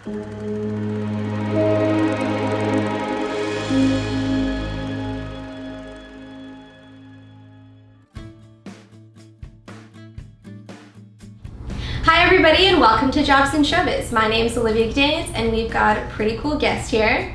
Hi everybody and welcome to Jobs in Showbiz. My name is Olivia Gudaniec and we've got a pretty cool guest here.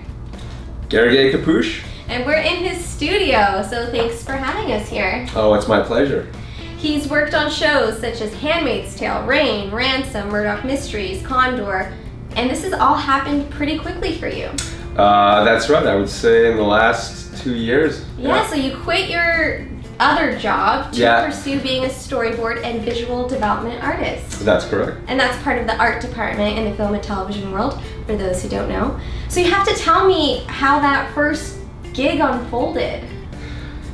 GERGELY KAPUS. And we're in his studio, so thanks for having us here. Oh, it's my pleasure. He's worked on shows such as Handmaid's Tale, Rain, Ransom, Murdoch Mysteries, Condor, and this has all happened pretty quickly for you. That's right, I would say in the last 2 years. Yeah, so you quit your other job to pursue being a storyboard and visual development artist. That's correct. And that's part of the art department in the film and television world, for those who don't know. So you have to tell me how that first gig unfolded.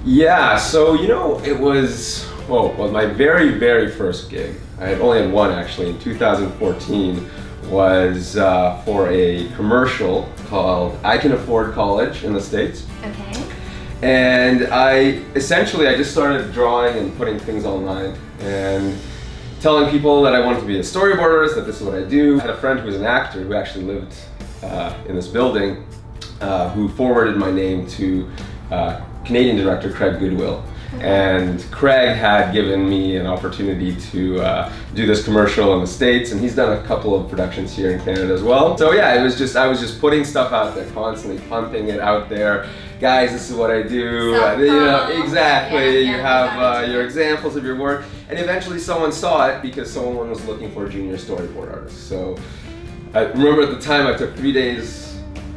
Yeah, so it was, well, my very first gig, I had only had one actually, in 2014, was for a commercial called I Can Afford College in the States. Okay. And I just started drawing and putting things online and telling people that I wanted to be a storyboard artist, that this is what I do. I had a friend who was an actor who actually lived in this building who forwarded my name to Canadian director Craig Goodwill. And Craig had given me an opportunity to do this commercial in the States, and he's done a couple of productions here in Canada as well. So yeah, I was just putting stuff out there, constantly pumping it out there. Guys, this is what I do. Exactly. You have your examples of your work, and eventually someone saw it because someone was looking for a junior storyboard artist. So I remember at the time I took 3 days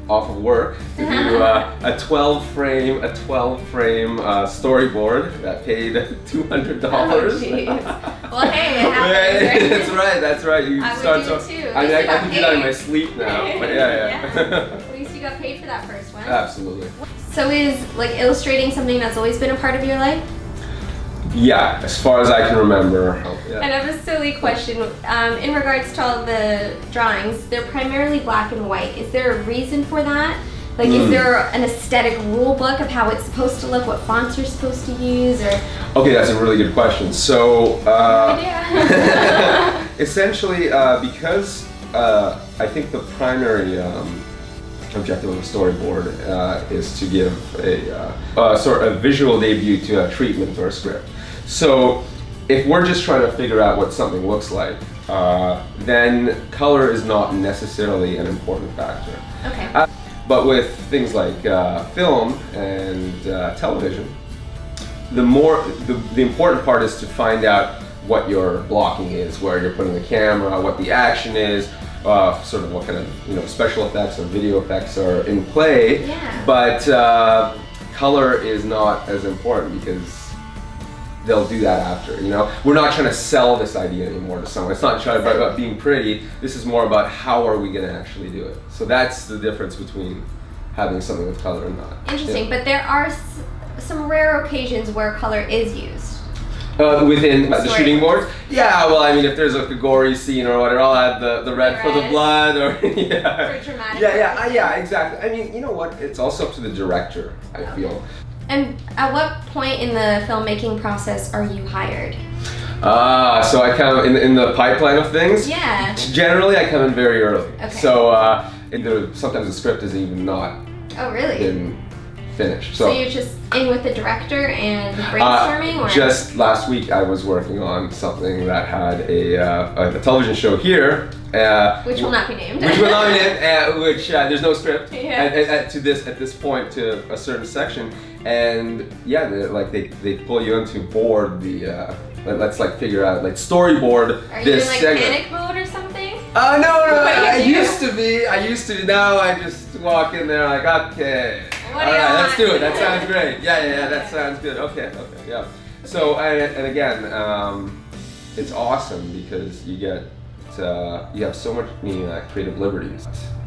off of work to do a 12 frame storyboard that paid $200. Oh, geez. Well, hey, it happens, right? That's right. You I start would do it too. I can do that in my sleep now. But yeah. At least you got paid for that first one. Absolutely. So is illustrating something that's always been a part of your life? Yeah, as far as I can remember. Yeah. I have a silly question. In regards to all the drawings, they're primarily black and white. Is there a reason for that? Like, is there an aesthetic rule book of how it's supposed to look, what fonts you're supposed to use, or? Okay, that's a really good question. So, essentially, because I think the primary objective of a storyboard is to give a sort of visual debut to a treatment or a script. So if we're just trying to figure out what something looks like, then color is not necessarily an important factor. Okay. But with things like film and television, the important part is to find out what your blocking is, where you're putting the camera, what the action is, sort of what kind of special effects or video effects are in play. Yeah. But color is not as important because they'll do that after. We're not trying to sell this idea anymore to someone. It's not about being pretty. This is more about how are we going to actually do it. So that's the difference between having something with color and not. Interesting, but there are some rare occasions where color is used. Within the shooting boards? Yeah, well, I mean, if there's like a gory scene or whatever, I'll add the red for the blood, or For dramatic yeah, exactly. I mean, you know what? It's also up to the director, I feel. And at what point in the filmmaking process are you hired? So I come in the pipeline of things? Yeah. Generally, I come in very early. Okay. So sometimes the script isn't even not been finished. So you're just in with the director and brainstorming? Or? Just last week I was working on something that had a television show here. Which will not be named. Which will not be named, which there's no script at this point to a certain section. And yeah, they pull you into board let's figure out, storyboard Are this you in segment. panic mode or something? No, I used to be. Now I just walk in there like, okay. What All do you right, want? let's do it. That sounds great. Yeah, that sounds good. Okay, yeah. So, and again, it's awesome because you have so much creative liberties.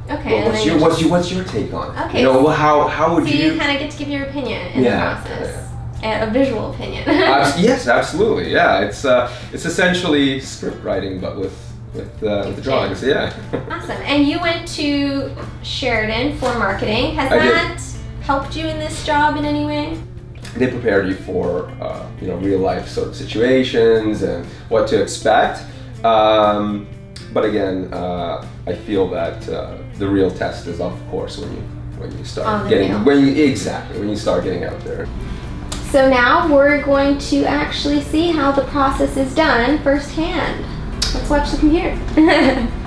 Okay. Well, what's your take on it? Okay. How would so you? you kind of get to give your opinion in the process. A visual opinion. Yes, absolutely. Yeah, it's essentially script writing, but with the drawings. Yeah. Awesome. And you went to Sheridan for marketing. Has that helped you in this job in any way? They prepared you for real life sort of situations and what to expect. But again, I feel that the real test is, of course, when you start when you start getting out there. So now we're going to actually see how the process is done firsthand. Let's watch the computer.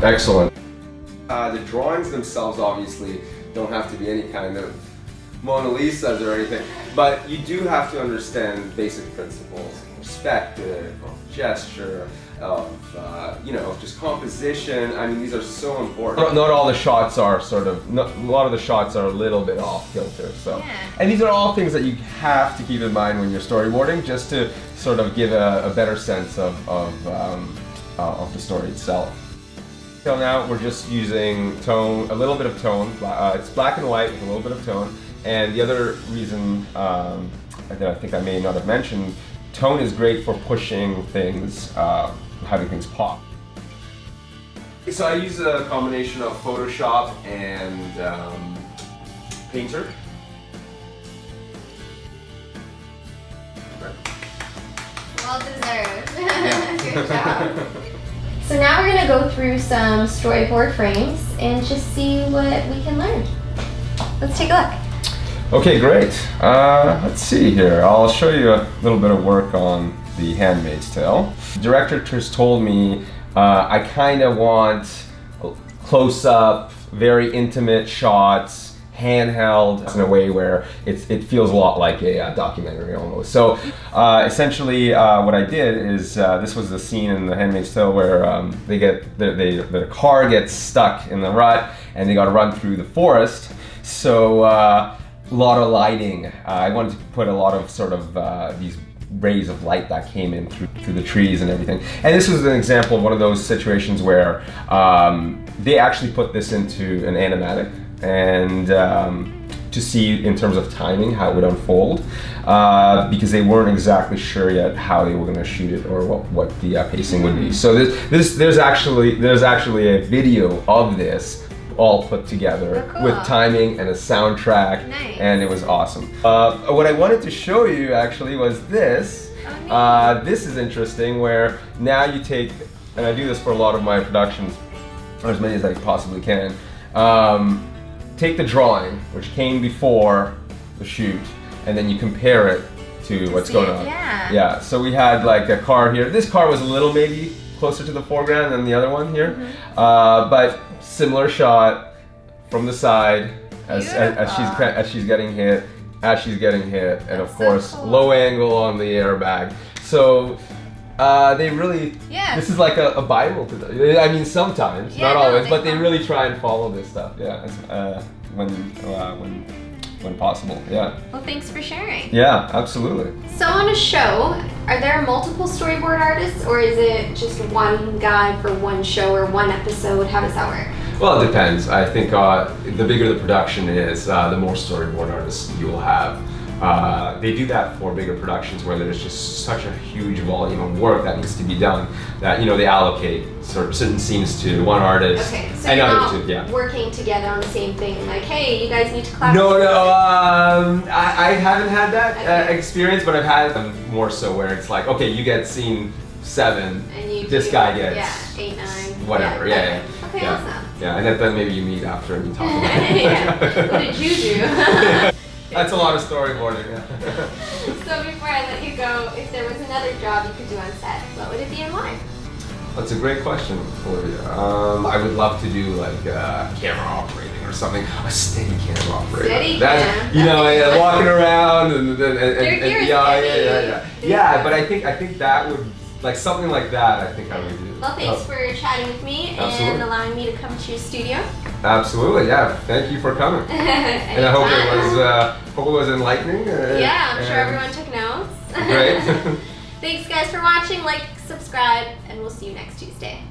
Excellent. The drawings themselves obviously don't have to be any kind of Mona Lisas or anything, but you do have to understand basic principles of perspective, of gesture, of just composition. I mean, these are so important. Not all the shots are a lot of the shots are a little bit off kilter. So, and these are all things that you have to keep in mind when you're storyboarding, just to sort of give a better sense of the story itself. Till now, we're just using tone, a little bit of tone. It's black and white with a little bit of tone. And the other reason that I think I may not have mentioned, tone is great for pushing things, having things pop. So I use a combination of Photoshop and Painter. Well deserved. Good job. So now we're going to go through some storyboard frames and just see what we can learn. Let's take a look. Okay, great. Let's see here. I'll show you a little bit of work on The Handmaid's Tale. The director just told me I kind of want close-up, very intimate shots, handheld in a way where it feels a lot like a documentary almost. So essentially what I did is this was the scene in The Handmaid's Tale where their car gets stuck in the rut and they got to run through the forest. So a lot of lighting. I wanted to put a lot of sort of these rays of light that came in through the trees and everything. And this was an example of one of those situations where they actually put this into an animatic and to see in terms of timing how it would unfold because they weren't exactly sure yet how they were going to shoot it or what the pacing would be. So there's actually a video of this all put together with timing and a soundtrack, and it was awesome. What I wanted to show you actually was this. This is interesting where now you take, and I do this for a lot of my productions, or as many as I possibly can, take the drawing, which came before the shoot, and then you compare it to what's going on. Yeah, so we had like a car here. This car was a little maybe closer to the foreground than the other one here, but similar shot from the side as she's getting hit, and of course low angle on the airbag. So they really, this is like a Bible to them. I mean, sometimes, not always, but they really try and follow this stuff. Yeah, when possible. Yeah. Well, thanks for sharing. Yeah, absolutely. So on a show, are there multiple storyboard artists, or is it just one guy for one show or one episode? How does that work? Well, it depends. I think the bigger the production is, the more storyboard artists you will have. They do that for bigger productions where there's just such a huge volume of work that needs to be done that they allocate certain scenes to one artist. Okay, so you're not working together on the same thing, like, hey, you guys need to collaborate. No, I haven't had that experience, but I've had them more so where it's like, okay, you get scene 7, and this guy gets 8, 9, whatever. Okay, awesome. Yeah, and then maybe you meet after and you talk about it. What did you do? That's a lot of storyboarding. So before I let you go, if there was another job you could do on set, what would it be and why? That's a great question, Olivia. I would love to do like camera operating or something. A steady camera operator. Steady cam. Walking around and yeah. But I think that would, like something like that, I think I would do. Well, thanks for chatting with me and allowing me to come to your studio. Absolutely, yeah. Thank you for coming. And I hope it was enlightening. I'm sure everyone took notes. Great. Thanks guys for watching. Like, subscribe, and we'll see you next Tuesday.